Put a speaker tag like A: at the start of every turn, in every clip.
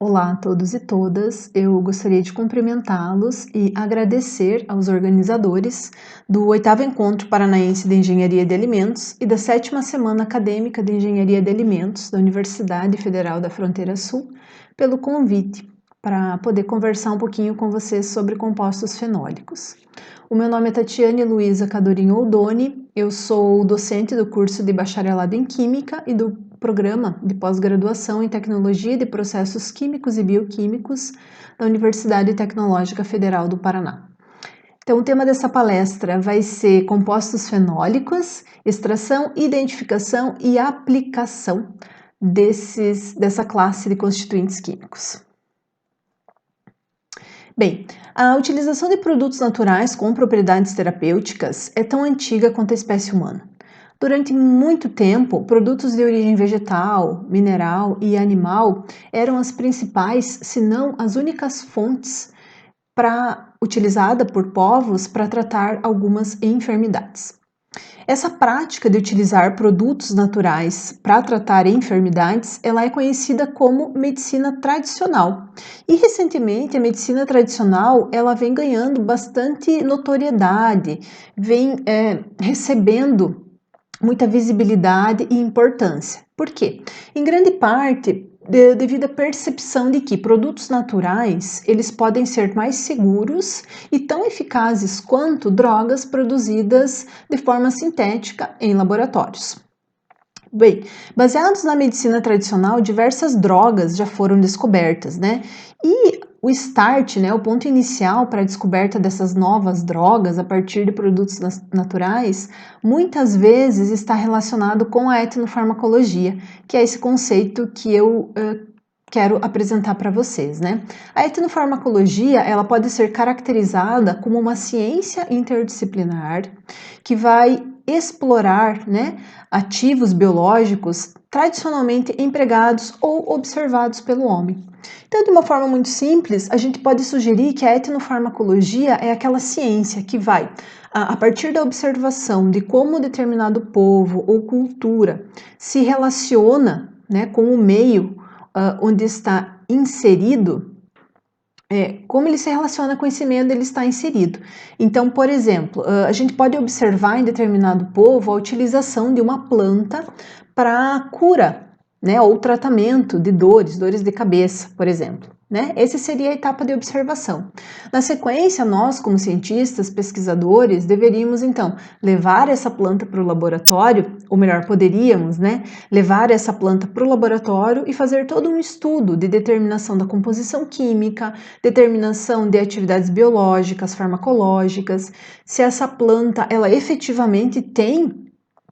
A: Olá a todos e todas, eu gostaria de cumprimentá-los e agradecer aos organizadores do 8º Encontro Paranaense de Engenharia de Alimentos e da 7ª Semana Acadêmica de Engenharia de Alimentos da Universidade Federal da Fronteira Sul pelo convite para poder conversar um pouquinho com vocês sobre compostos fenólicos. O meu nome é Tatiane Luiza Cadorinho Oldoni, eu sou docente do curso de Bacharelado em Química e do Programa de Pós-Graduação em Tecnologia de Processos Químicos e Bioquímicos da Universidade Tecnológica Federal do Paraná. Então, o tema dessa palestra vai ser compostos fenólicos, extração, identificação e aplicação dessa classe de constituintes químicos. Bem, a utilização de produtos naturais com propriedades terapêuticas é tão antiga quanto a espécie humana. Durante muito tempo, produtos de origem vegetal, mineral e animal eram as principais, se não as únicas fontes utilizada por povos para tratar algumas enfermidades. Essa prática de utilizar produtos naturais para tratar enfermidades, ela é conhecida como medicina tradicional. E recentemente a medicina tradicional, ela vem ganhando bastante notoriedade, vem recebendo muita visibilidade e importância. Por quê? Em grande parte, devido à percepção de que produtos naturais, eles podem ser mais seguros e tão eficazes quanto drogas produzidas de forma sintética em laboratórios. Bem, baseados na medicina tradicional, diversas drogas já foram descobertas, né? E o start, né, o ponto inicial para a descoberta dessas novas drogas a partir de produtos naturais, muitas vezes está relacionado com a etnofarmacologia, que é esse conceito que eu quero apresentar para vocês, né? A etnofarmacologia, ela pode ser caracterizada como uma ciência interdisciplinar que vai explorar, né, ativos biológicos tradicionalmente empregados ou observados pelo homem. Então, de uma forma muito simples, a gente pode sugerir que a etnofarmacologia é aquela ciência que vai, a partir da observação de como determinado povo ou cultura se relaciona, né, com o meio onde está inserido, como ele se relaciona com esse meio onde ele está inserido. Então, por exemplo, a gente pode observar em determinado povo a utilização de uma planta para cura, né, ou tratamento de dores de cabeça, por exemplo. Né? Essa seria a etapa de observação. Na sequência, nós, como cientistas, pesquisadores, deveríamos, então, levar essa planta para o laboratório, ou melhor, poderíamos, né, levar essa planta para o laboratório e fazer todo um estudo de determinação da composição química, determinação de atividades biológicas, farmacológicas, se essa planta, ela efetivamente tem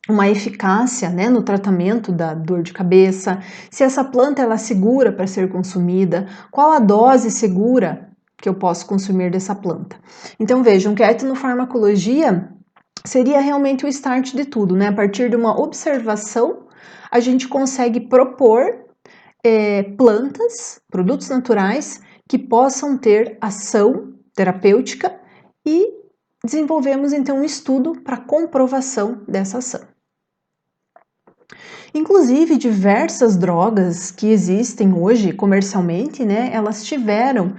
A: uma eficácia, né, no tratamento da dor de cabeça, se essa planta ela é segura para ser consumida, qual a dose segura que eu posso consumir dessa planta. Então vejam que a etnofarmacologia seria realmente o start de tudo, né? A partir de uma observação, a gente consegue propor plantas, produtos naturais que possam ter ação terapêutica e desenvolvemos então um estudo para comprovação dessa ação. Inclusive, diversas drogas que existem hoje comercialmente, né, elas tiveram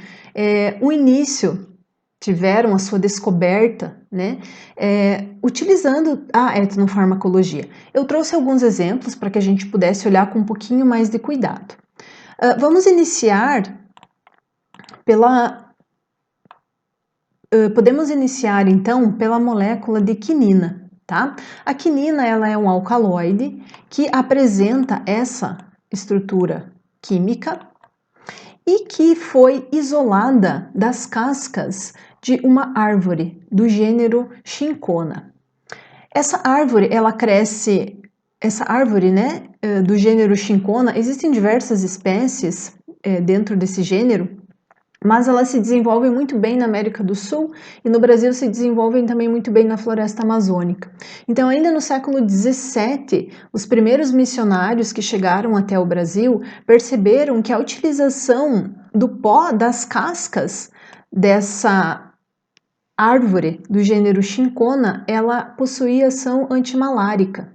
A: um início, tiveram a sua descoberta, né, utilizando a etnofarmacologia. Eu trouxe alguns exemplos para que a gente pudesse olhar com um pouquinho mais de cuidado. Vamos iniciar podemos iniciar então pela molécula de quinina. Tá? A quinina ela é um alcaloide que apresenta essa estrutura química e que foi isolada das cascas de uma árvore do gênero Chinchona. Essa árvore, né, do gênero Chinchona, existem diversas espécies dentro desse gênero, mas elas se desenvolvem muito bem na América do Sul e no Brasil se desenvolvem também muito bem na floresta amazônica. Então, ainda no século XVII, os primeiros missionários que chegaram até o Brasil perceberam que a utilização do pó das cascas dessa árvore do gênero Chinchona, ela possuía ação antimalárica.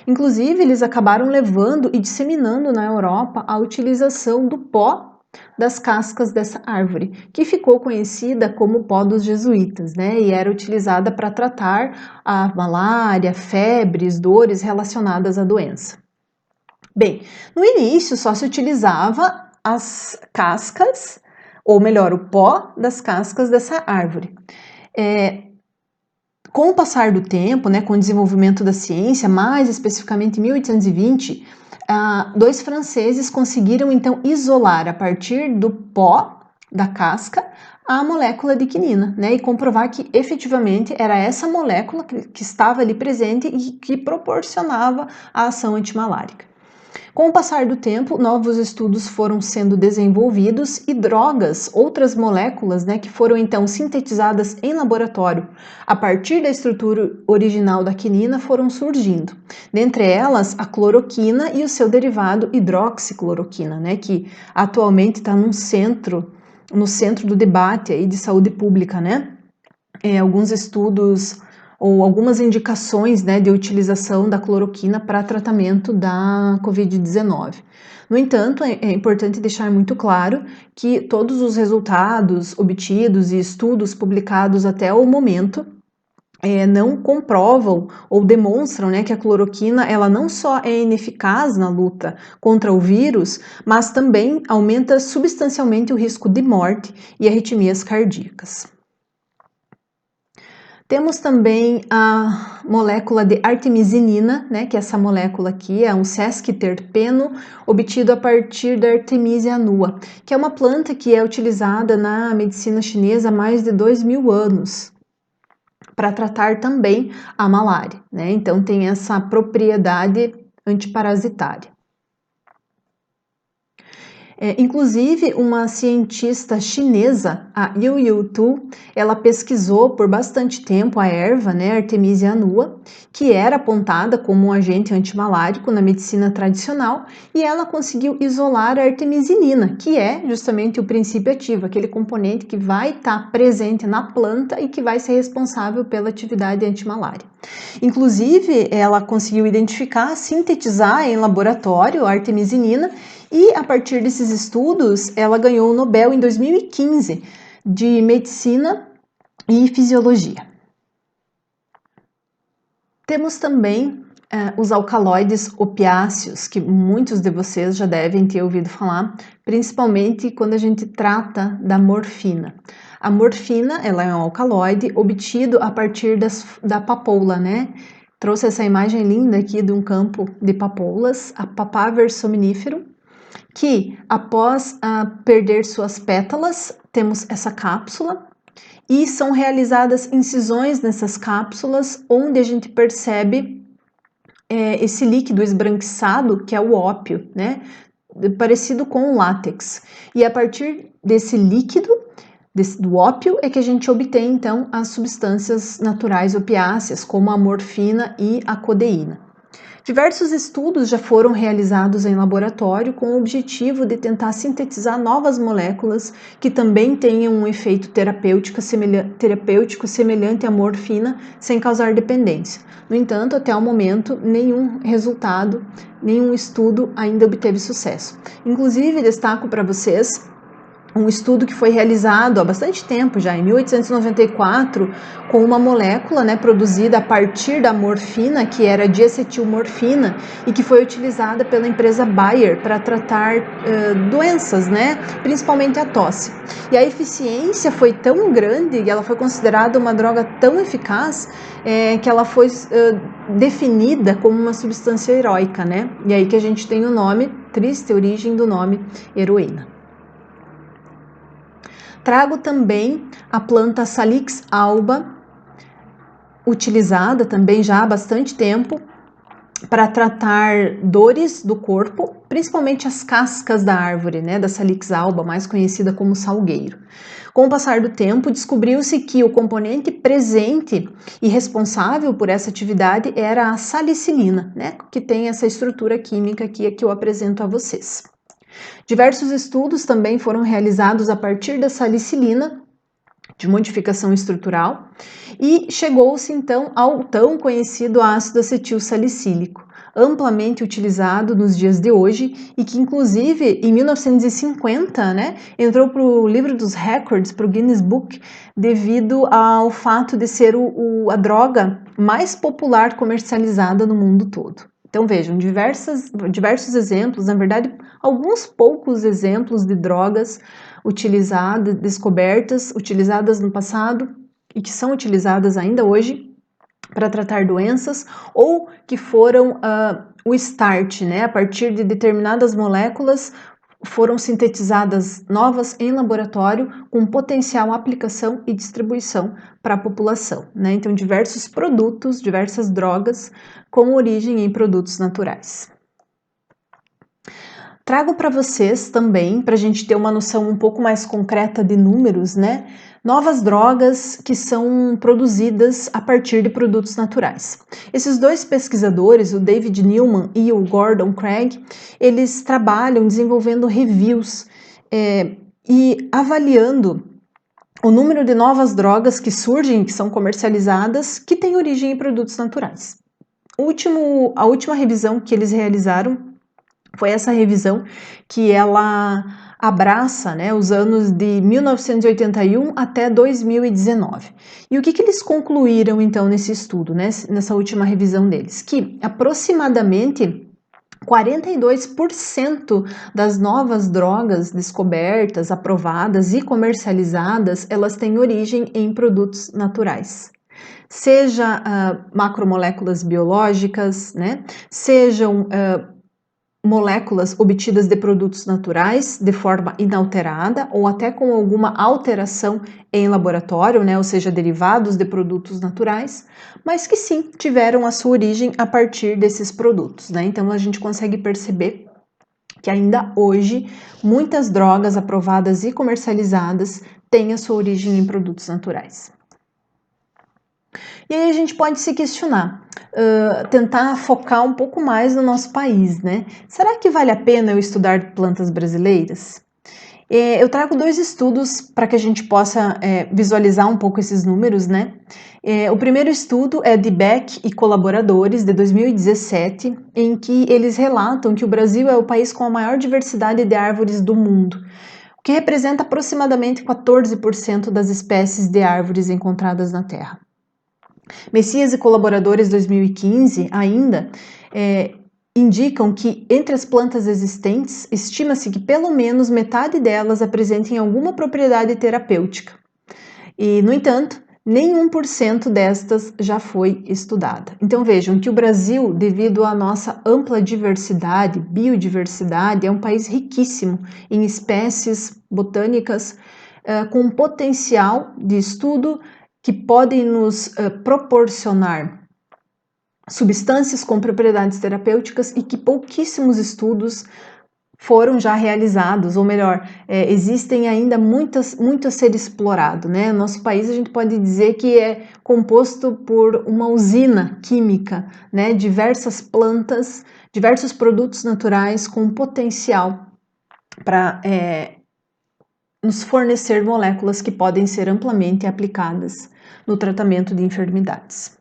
A: Inclusive, eles acabaram levando e disseminando na Europa a utilização do pó das cascas dessa árvore, que ficou conhecida como pó dos jesuítas, né? E era utilizada para tratar a malária, febres, dores relacionadas à doença. Bem, no início só se utilizava as cascas, ou melhor, o pó das cascas dessa árvore. Com o passar do tempo, né, com o desenvolvimento da ciência, mais especificamente em 1820, dois franceses conseguiram então isolar a partir do pó da casca a molécula de quinina, né, e comprovar que efetivamente era essa molécula que estava ali presente e que proporcionava a ação antimalárica. Com o passar do tempo, novos estudos foram sendo desenvolvidos e drogas, outras moléculas, né, que foram então sintetizadas em laboratório a partir da estrutura original da quinina foram surgindo. Dentre elas, a cloroquina e o seu derivado hidroxicloroquina, né, que atualmente está no centro do debate aí de saúde pública, né? Alguns estudos ou algumas indicações, né, de utilização da cloroquina para tratamento da Covid-19. No entanto, é importante deixar muito claro que todos os resultados obtidos e estudos publicados até o momento não comprovam ou demonstram, né, que a cloroquina ela não só é ineficaz na luta contra o vírus, mas também aumenta substancialmente o risco de morte e arritmias cardíacas. Temos também a molécula de artemisinina, né, que essa molécula aqui é um sesquiterpeno obtido a partir da Artemisia annua, que é uma planta que é utilizada na medicina chinesa há mais de 2.000 anos para tratar também a malária, né? Então tem essa propriedade antiparasitária. Inclusive, uma cientista chinesa, a Yu Tu, ela pesquisou por bastante tempo a erva, né, Artemisia annua, que era apontada como um agente antimalárico na medicina tradicional, e ela conseguiu isolar a artemisinina, que é justamente o princípio ativo, aquele componente que vai estar presente na planta e que vai ser responsável pela atividade antimalária. Inclusive, ela conseguiu identificar, sintetizar em laboratório a artemisinina e, a partir desses estudos, ela ganhou o Nobel em 2015 de Medicina e Fisiologia. Temos também os alcaloides opiáceos, que muitos de vocês já devem ter ouvido falar, principalmente quando a gente trata da morfina. A morfina, ela é um alcaloide obtido a partir da papoula, né? Trouxe essa imagem linda aqui de um campo de papoulas, a Papaver somnífero, que após perder suas pétalas, temos essa cápsula e são realizadas incisões nessas cápsulas onde a gente percebe esse líquido esbranquiçado que é o ópio, né? Parecido com o látex. E a partir desse líquido, do ópio, é que a gente obtém então as substâncias naturais opiáceas, como a morfina e a codeína. Diversos estudos já foram realizados em laboratório com o objetivo de tentar sintetizar novas moléculas que também tenham um efeito terapêutico semelhante à morfina, sem causar dependência. No entanto, até o momento, nenhum resultado, nenhum estudo ainda obteve sucesso. Inclusive, destaco para vocês um estudo que foi realizado há bastante tempo já, em 1894, com uma molécula, né, produzida a partir da morfina, que era diacetilmorfina, e que foi utilizada pela empresa Bayer para tratar doenças, né, principalmente a tosse. E a eficiência foi tão grande e ela foi considerada uma droga tão eficaz que ela foi definida como uma substância heróica, né? E aí que a gente tem o nome, triste origem do nome heroína. Trago também a planta Salix alba, utilizada também já há bastante tempo para tratar dores do corpo, principalmente as cascas da árvore, né, da Salix alba, mais conhecida como salgueiro. Com o passar do tempo, descobriu-se que o componente presente e responsável por essa atividade era a salicilina, né, que tem essa estrutura química aqui que eu apresento a vocês. Diversos estudos também foram realizados a partir da salicilina, de modificação estrutural, e chegou-se então ao tão conhecido ácido acetil salicílico. amplamente utilizado nos dias de hoje e que, inclusive, em 1950, né, entrou para o livro dos records, para o Guinness Book, devido ao fato de ser a droga mais popular comercializada no mundo todo. Então vejam, diversos exemplos, na verdade, alguns poucos exemplos de drogas utilizadas, descobertas, utilizadas no passado e que são utilizadas ainda hoje para tratar doenças ou que foram o start, né? A partir de determinadas moléculas foram sintetizadas novas em laboratório com potencial aplicação e distribuição para a população, né? Então, diversos produtos, diversas drogas com origem em produtos naturais. Trago para vocês também, para a gente ter uma noção um pouco mais concreta de números, né? Novas drogas que são produzidas a partir de produtos naturais. Esses dois pesquisadores, o David Newman e o Gordon Craig, eles trabalham desenvolvendo reviews e avaliando o número de novas drogas que surgem, que são comercializadas, que têm origem em produtos naturais. A última revisão que eles realizaram foi essa revisão que ela abraça, né, os anos de 1981 até 2019. E o que eles concluíram, então, nesse estudo, né, nessa última revisão deles? Que aproximadamente 42% das novas drogas descobertas, aprovadas e comercializadas, elas têm origem em produtos naturais. Seja macromoléculas biológicas, né, sejam moléculas obtidas de produtos naturais de forma inalterada ou até com alguma alteração em laboratório, né, ou seja, derivados de produtos naturais, mas que sim tiveram a sua origem a partir desses produtos, né? Então a gente consegue perceber que ainda hoje muitas drogas aprovadas e comercializadas têm a sua origem em produtos naturais. E aí a gente pode se questionar, tentar focar um pouco mais no nosso país, né? Será que vale a pena eu estudar plantas brasileiras? Eu trago dois estudos para que a gente possa visualizar um pouco esses números, né? O primeiro estudo é de Beck e colaboradores, de 2017, em que eles relatam que o Brasil é o país com a maior diversidade de árvores do mundo, o que representa aproximadamente 14% das espécies de árvores encontradas na Terra. Messias e colaboradores 2015 ainda indicam que entre as plantas existentes, estima-se que pelo menos metade delas apresentem alguma propriedade terapêutica. E, no entanto, nem 1% destas já foi estudada. Então vejam que o Brasil, devido à nossa ampla diversidade, biodiversidade, é um país riquíssimo em espécies botânicas com potencial de estudo que podem nos proporcionar substâncias com propriedades terapêuticas e que pouquíssimos estudos foram já realizados, ou melhor, existem ainda muito a ser explorado, né? Nosso país, a gente pode dizer que é composto por uma usina química, né? Diversas plantas, diversos produtos naturais com potencial para nos fornecer moléculas que podem ser amplamente aplicadas no tratamento de enfermidades.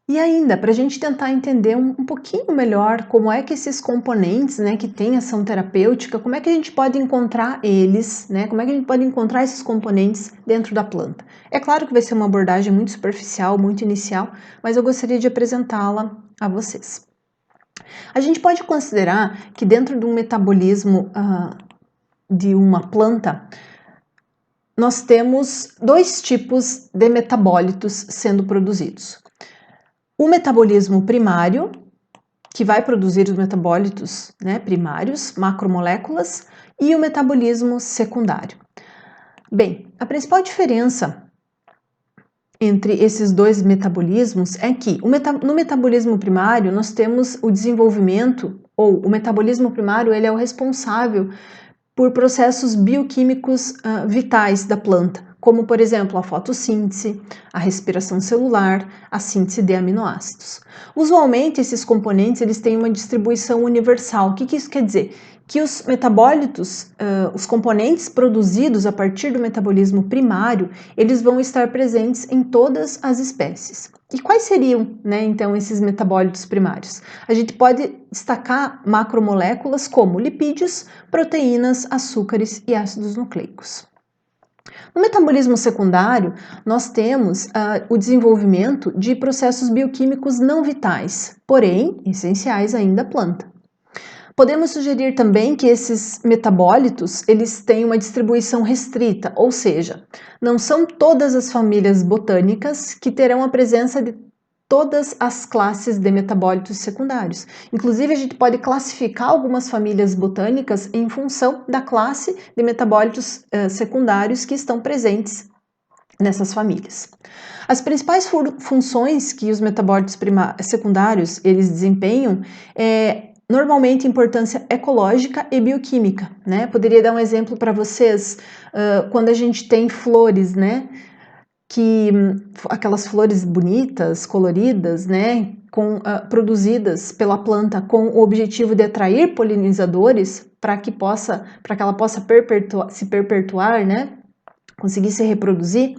A: E ainda, para a gente tentar entender um pouquinho melhor como é que esses componentes, né, que têm ação terapêutica, como é que a gente pode encontrar eles, né, como é que a gente pode encontrar esses componentes dentro da planta. É claro que vai ser uma abordagem muito superficial, muito inicial, mas eu gostaria de apresentá-la a vocês. A gente pode considerar que dentro de um metabolismo de uma planta, nós temos dois tipos de metabólitos sendo produzidos. O metabolismo primário, que vai produzir os metabólitos, né, primários, macromoléculas, e o metabolismo secundário. Bem, a principal diferença entre esses dois metabolismos é que no metabolismo primário nós temos o desenvolvimento, ou o metabolismo primário ele é o responsável por processos bioquímicos vitais da planta, como, por exemplo, a fotossíntese, a respiração celular, a síntese de aminoácidos. Usualmente, esses componentes eles têm uma distribuição universal. O que isso quer dizer? que os metabólitos, os componentes produzidos a partir do metabolismo primário, eles vão estar presentes em todas as espécies. E quais seriam, né, então, esses metabólitos primários? A gente pode destacar macromoléculas como lipídios, proteínas, açúcares e ácidos nucleicos. No metabolismo secundário, nós temos o desenvolvimento de processos bioquímicos não vitais, porém essenciais ainda à planta. Podemos sugerir também que esses metabólitos, eles têm uma distribuição restrita, ou seja, não são todas as famílias botânicas que terão a presença de todas as classes de metabólitos secundários. Inclusive, a gente pode classificar algumas famílias botânicas em função da classe de metabólitos secundários que estão presentes nessas famílias. As principais funções que os metabólitos secundários eles desempenham normalmente importância ecológica e bioquímica, né? Poderia dar um exemplo para vocês, quando a gente tem flores, né? Aquelas flores bonitas, coloridas, né? Produzidas pela planta com o objetivo de atrair polinizadores para que ela possa se perpetuar, né? Conseguir se reproduzir.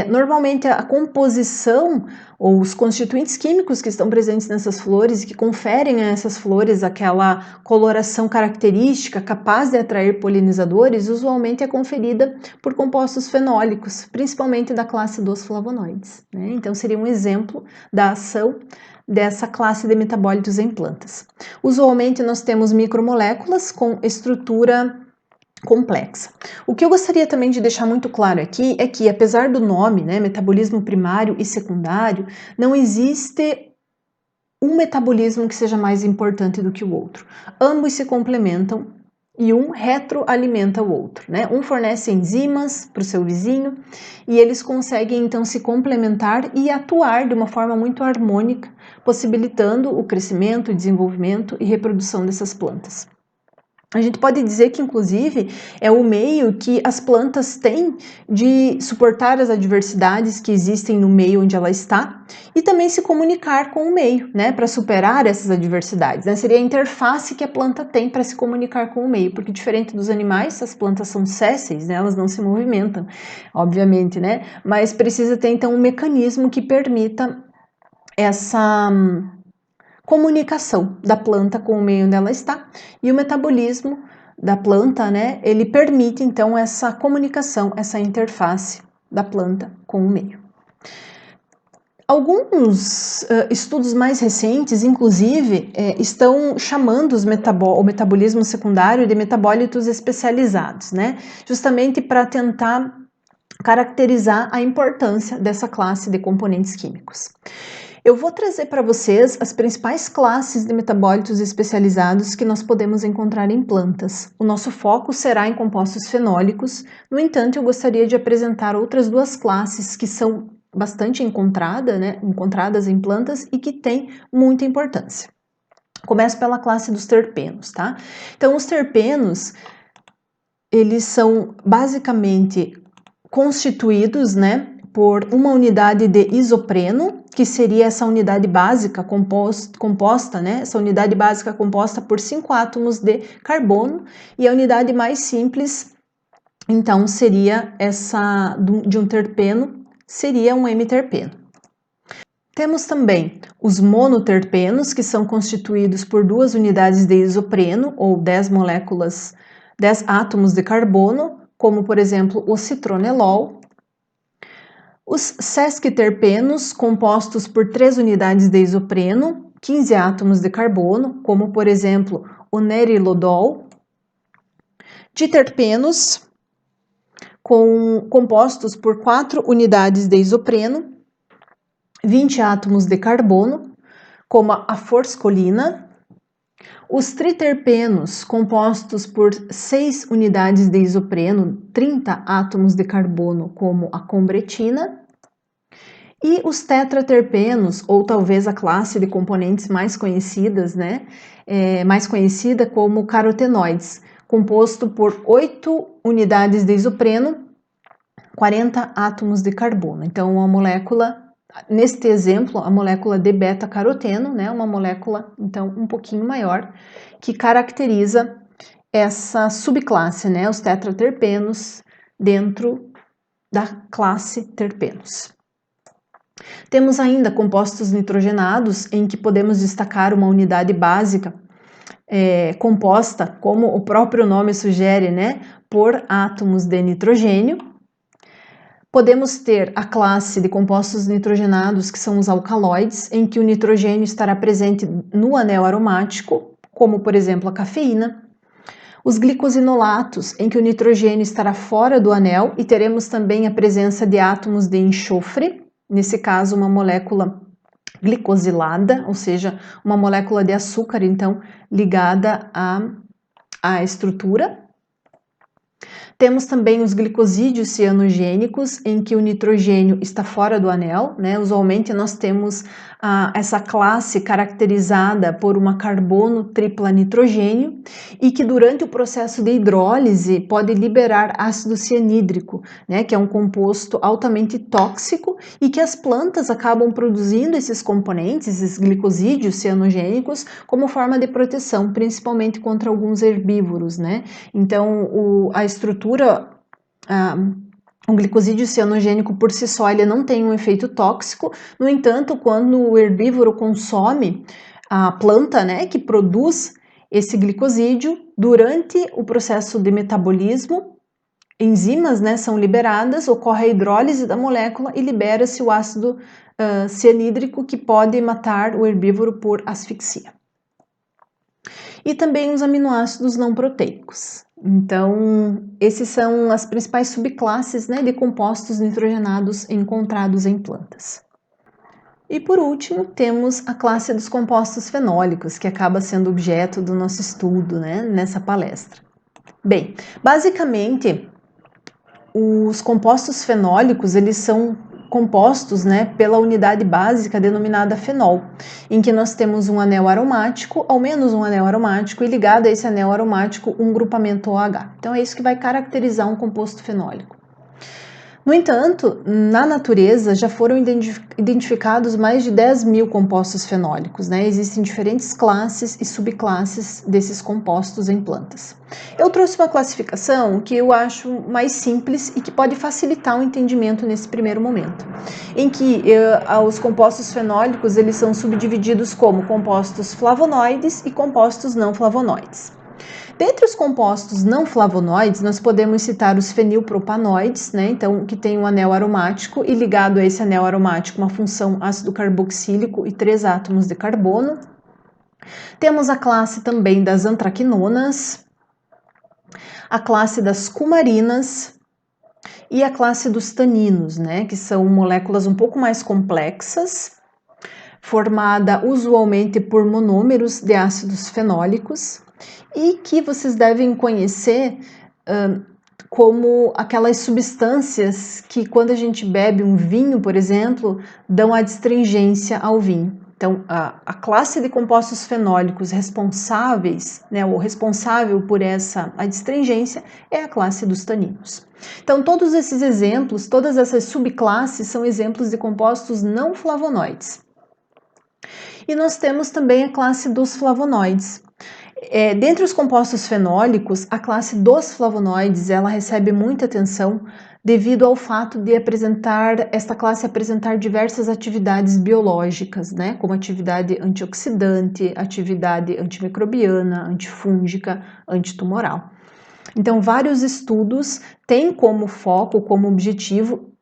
A: Normalmente a composição ou os constituintes químicos que estão presentes nessas flores e que conferem a essas flores aquela coloração característica capaz de atrair polinizadores, usualmente é conferida por compostos fenólicos, principalmente da classe dos flavonoides, né? Então seria um exemplo da ação dessa classe de metabólitos em plantas. Usualmente nós temos micromoléculas com estrutura complexa. O que eu gostaria também de deixar muito claro aqui é que, apesar do nome, né, metabolismo primário e secundário, não existe um metabolismo que seja mais importante do que o outro. Ambos se complementam e um retroalimenta o outro, né? Um fornece enzimas para o seu vizinho e eles conseguem então se complementar e atuar de uma forma muito harmônica, possibilitando o crescimento, desenvolvimento e reprodução dessas plantas. A gente pode dizer que, inclusive, é o meio que as plantas têm de suportar as adversidades que existem no meio onde ela está e também se comunicar com o meio, né, para superar essas adversidades, né? Seria a interface que a planta tem para se comunicar com o meio, porque diferente dos animais, as plantas são sésseis, né, elas não se movimentam, obviamente, né, mas precisa ter então um mecanismo que permita essa comunicação da planta com o meio onde ela está, e o metabolismo da planta, né, ele permite então essa comunicação, essa interface da planta com o meio. Alguns estudos mais recentes, inclusive, estão chamando o metabolismo secundário de metabólitos especializados, né, justamente para tentar caracterizar a importância dessa classe de componentes químicos. Eu vou trazer para vocês as principais classes de metabólitos especializados que nós podemos encontrar em plantas. O nosso foco será em compostos fenólicos, no entanto, eu gostaria de apresentar outras duas classes que são bastante encontradas em plantas e que têm muita importância. Começo pela classe dos terpenos, tá? Então, os terpenos, eles são basicamente constituídos, né, por uma unidade de isopreno, que seria essa unidade básica composta, né, essa unidade básica composta por 5 átomos de carbono, e a unidade mais simples, então, seria essa de um terpeno, seria um hemiterpeno. Temos também os monoterpenos, que são constituídos por 2 unidades de isopreno, ou 10 átomos de carbono, como, por exemplo, o citronelol. Os sesquiterpenos, compostos por 3 unidades de isopreno, 15 átomos de carbono, como, por exemplo, o nerilodol. Diterpenos, compostos por 4 unidades de isopreno, 20 átomos de carbono, como a forscolina. Os triterpenos, compostos por 6 unidades de isopreno, 30 átomos de carbono, como a combretina. E os tetraterpenos, ou talvez a classe de componentes mais conhecidas, né, mais conhecida como carotenoides, composto por 8 unidades de isopreno, 40 átomos de carbono. Então, uma molécula, neste exemplo, a molécula de beta-caroteno, né, uma molécula, então, um pouquinho maior, que caracteriza essa subclasse, né, os tetraterpenos, dentro da classe terpenos. Temos ainda compostos nitrogenados, em que podemos destacar uma unidade básica composta, como o próprio nome sugere, né, por átomos de nitrogênio. Podemos ter a classe de compostos nitrogenados, que são os alcaloides, em que o nitrogênio estará presente no anel aromático, como por exemplo a cafeína. Os glicosinolatos, em que o nitrogênio estará fora do anel e teremos também a presença de átomos de enxofre, nesse caso uma molécula glicosilada, ou seja, uma molécula de açúcar, então, ligada à estrutura. Temos também os glicosídeos cianogênicos, em que o nitrogênio está fora do anel, né? Usualmente nós temos essa classe caracterizada por uma carbono tripla nitrogênio e que durante o processo de hidrólise pode liberar ácido cianídrico, né? Que é um composto altamente tóxico e que as plantas acabam produzindo esses componentes, esses glicosídeos cianogênicos, como forma de proteção, principalmente contra alguns herbívoros, né? Então, a estrutura, o glicosídeo cianogênico por si só, ele não tem um efeito tóxico. No entanto, quando o herbívoro consome a planta, né, que produz esse glicosídeo, durante o processo de metabolismo, enzimas, né, são liberadas, ocorre a hidrólise da molécula e libera-se o ácido cianídrico, que pode matar o herbívoro por asfixia. E também os aminoácidos não proteicos. Então, esses são as principais subclasses, né, de compostos nitrogenados encontrados em plantas. E por último, temos a classe dos compostos fenólicos, que acaba sendo objeto do nosso estudo, né, nessa palestra. Bem, basicamente, os compostos fenólicos, eles são compostos, né, pela unidade básica denominada fenol, em que nós temos um anel aromático, ao menos um anel aromático, e ligado a esse anel aromático um grupamento OH. Então é isso que vai caracterizar um composto fenólico. No entanto, na natureza já foram identificados mais de 10 mil compostos fenólicos, né? Existem diferentes classes e subclasses desses compostos em plantas. Eu trouxe uma classificação que eu acho mais simples e que pode facilitar o entendimento nesse primeiro momento, em que os compostos fenólicos eles são subdivididos como compostos flavonoides e compostos não flavonoides. Dentre os compostos não flavonoides, nós podemos citar os fenilpropanoides, né? Então, que tem um anel aromático e ligado a esse anel aromático uma função ácido carboxílico e 3 átomos de carbono. Temos a classe também das antraquinonas, a classe das cumarinas e a classe dos taninos, né? Que são moléculas um pouco mais complexas, formada usualmente por monômeros de ácidos fenólicos, e que vocês devem conhecer como aquelas substâncias que, quando a gente bebe um vinho, por exemplo, dão adstringência ao vinho. Então, a classe de compostos fenólicos responsáveis, né, ou responsável por essa adstringência, é a classe dos taninos. Então, todos esses exemplos, todas essas subclasses são exemplos de compostos não flavonoides. E nós temos também a classe dos flavonoides. Dentre os compostos fenólicos, a classe dos flavonoides ela recebe muita atenção devido ao fato de esta classe apresentar diversas atividades biológicas, né, como atividade antioxidante, atividade antimicrobiana, antifúngica, antitumoral. Então, vários estudos têm como foco, como objetivo,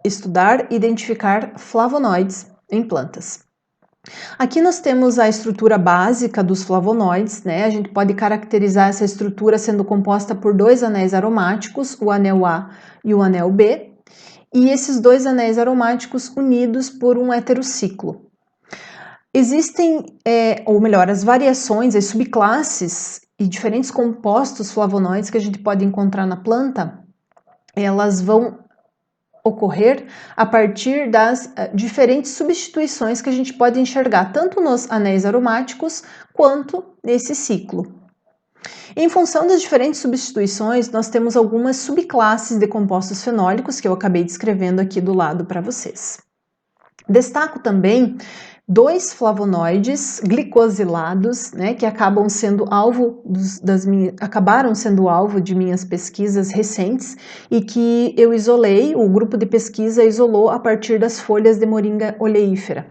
A: estudar e identificar flavonoides em plantas. Aqui nós temos a estrutura básica dos flavonoides, né? A gente pode caracterizar essa estrutura sendo composta por 2 anéis aromáticos, o anel A e o anel B, e esses 2 anéis aromáticos unidos por um heterociclo. Existem, ou melhor, as variações, as subclasses e diferentes compostos flavonoides que a gente pode encontrar na planta, elas vão ocorrer a partir das diferentes substituições que a gente pode enxergar tanto nos anéis aromáticos quanto nesse ciclo. Em função das diferentes substituições, nós temos algumas subclasses de compostos fenólicos que eu acabei descrevendo aqui do lado para vocês. Destaco também 2 flavonoides glicosilados, né, que acabaram sendo alvo de minhas pesquisas recentes e que eu isolei, o grupo de pesquisa isolou a partir das folhas de moringa oleífera.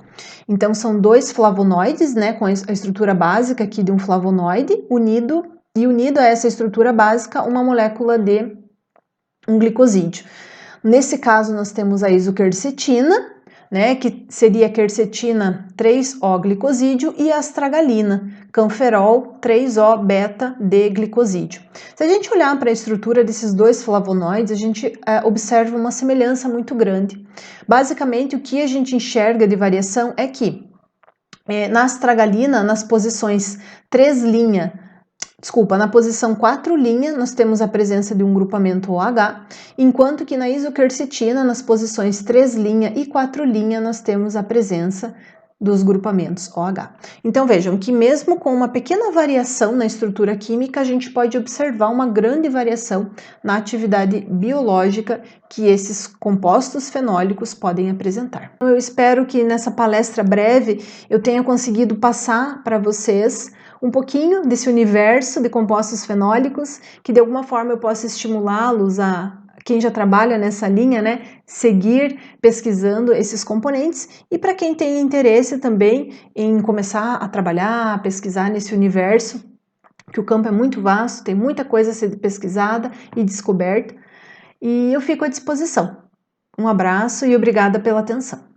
A: Então são 2 flavonoides, né, com a estrutura básica aqui de um flavonoide, unido a essa estrutura básica uma molécula de um glicosídeo. Nesse caso nós temos a isoquercetina, né, que seria a quercetina 3-O-glicosídeo e a astragalina, canferol 3-O-beta-D-glicosídeo. Se a gente olhar para a estrutura desses 2 flavonoides, a gente observa uma semelhança muito grande. Basicamente, o que a gente enxerga de variação é que na astragalina, nas posiçõ' na posição 4' nós temos a presença de um grupamento OH, enquanto que na isoquercetina, nas posições 3' e 4' nós temos a presença dos grupamentos OH. Então vejam que mesmo com uma pequena variação na estrutura química, a gente pode observar uma grande variação na atividade biológica que esses compostos fenólicos podem apresentar. Então, eu espero que nessa palestra breve eu tenha conseguido passar para vocês um pouquinho desse universo de compostos fenólicos, que de alguma forma eu possa estimulá-los a quem já trabalha nessa linha, né, seguir pesquisando esses componentes, e para quem tem interesse também em começar a trabalhar, a pesquisar nesse universo, que o campo é muito vasto, tem muita coisa a ser pesquisada e descoberta, e eu fico à disposição. Um abraço e obrigada pela atenção.